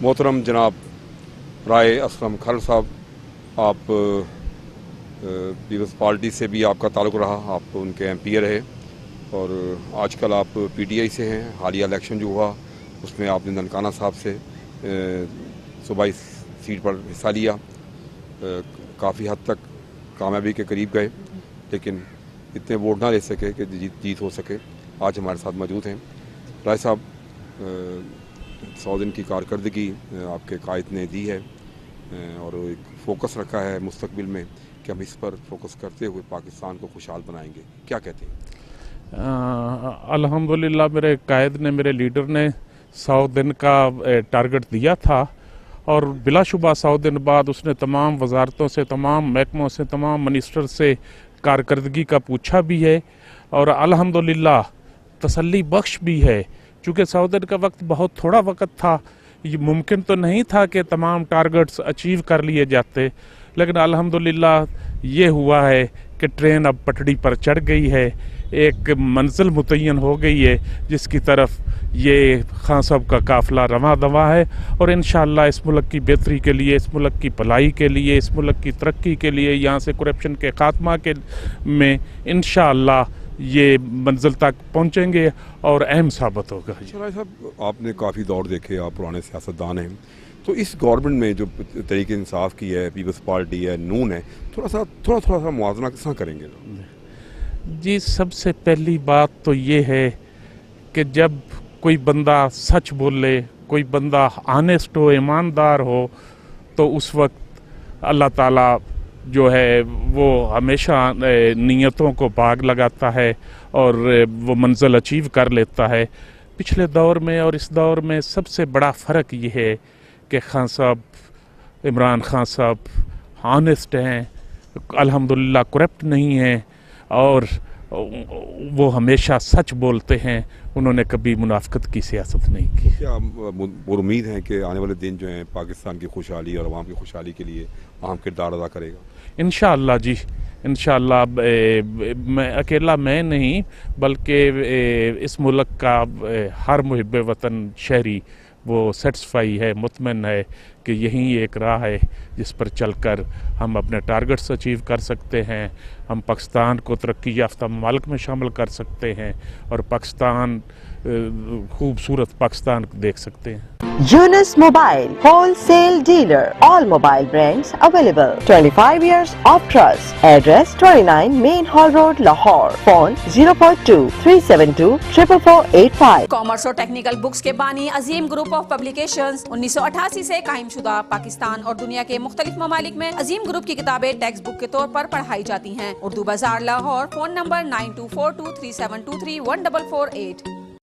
मोहतरम जनाब राय असलम खान साहब, आप पीपल्स पार्टी से भी आपका ताल्लुक़ रहा, आप उनके एमपी रहे और आजकल आप पीटीआई से हैं। हालिया इलेक्शन जो हुआ उसमें आपने ननकाना साहब से सूबाई सीट पर हिस्सा लिया, काफ़ी हद तक कामयाबी के करीब गए, लेकिन इतने वोट ना ले सके कि जीत हो सके। आज हमारे साथ मौजूद हैं राय साहब। 100 दिन की कारकर्दगी आपके कायद ने दी है और एक फोकस रखा है मुस्तकबिल में कि हम इस पर फोकस करते हुए पाकिस्तान को खुशहाल बनाएंगे, क्या कहते हैं? अल्हम्दुलिल्लाह मेरे कायद ने, मेरे लीडर ने 100 दिन का टारगेट दिया था और बिलाशुबा 100 दिन बाद उसने तमाम वजारतों से, तमाम महकमों से, तमाम मिनिस्टर से कारकर्दगी का पूछा भी है और अल्हम्दुलिल्लाह तसल्ली बख्श भी है। चूँकि 100 दिन का वक्त बहुत थोड़ा वक्त था, ये मुमकिन तो नहीं था कि तमाम टारगेट्स अचीव कर लिए जाते, लेकिन अल्हम्दुलिल्लाह ये हुआ है कि ट्रेन अब पटड़ी पर चढ़ गई है, एक मंजिल मुतय्यन हो गई है जिसकी तरफ ये खान साहब का काफ़िला रवां दवा है और इंशाअल्लाह इस मुल्क की बेहतरी के लिए, इस मुल्क की भलाई के लिए, इस मुल्क की तरक्की के लिए, यहाँ से करप्शन के ख़ात्मा के में इंशाअल्लाह ये मंजिल तक पहुँचेंगे और अहम साबित होगा। राय साहब, आपने काफ़ी दौर देखे, आप पुराने सियासतदान हैं, तो इस गवर्नमेंट में जो तरीके इंसाफ की है, पीपल्स पार्टी है, नून है, थोड़ा सा मुआवजा किस तरह करेंगे? जी, सबसे पहली बात तो ये है कि जब कोई बंदा सच बोले, कोई बंदा ऑनेस्ट हो, ईमानदार हो, तो उस वक्त अल्लाह ताला जो है वो हमेशा नीयतों को बाग लगाता है और वो मंजिल अचीव कर लेता है। पिछले दौर में और इस दौर में सबसे बड़ा फ़र्क ये है कि खान साहब, इमरान खान साहब ऑनेस्ट हैं, अल्हम्दुलिल्लाह करप्ट नहीं हैं और वो हमेशा सच बोलते हैं, उन्होंने कभी मुनाफिकत की सियासत नहीं की। क्या और उम्मीद है कि आने वाले दिन जो हैं पाकिस्तान की खुशहाली और अवाम की खुशहाली के लिए अहम किरदार अदा करेगा? इंशाअल्लाह जी, इंशाअल्लाह। मैं अकेला मैं नहीं बल्कि इस मुल्क का हर मुहिब वतन शहरी वो सेटिस्फाई है, मुतमइन है कि यही एक राह है जिस पर चलकर हम अपने टारगेट्स अचीव कर सकते हैं, हम पाकिस्तान को तरक्की याफ्ता ममालिक में शामिल कर सकते हैं और पाकिस्तान, खूबसूरत पाकिस्तान देख सकते हैं। Yunus Mobile, wholesale dealer, all mobile brands available. 25 years of trust. Address 29 Main Hall Road, Lahore. Phone 042-372-44485. Commerce और टेक्निकल बुक्स के बानी अजीम ग्रुप ऑफ पब्लिकेशंस 1988 से कायम शुदा पाकिस्तान और दुनिया के मुख्तलिफ ममालिक में अजीम ग्रुप की किताबें टेक्स्ट बुक के तौर पर पढ़ाई जाती हैं। उर्दू बाजार लाहौर। Phone number 924237231448।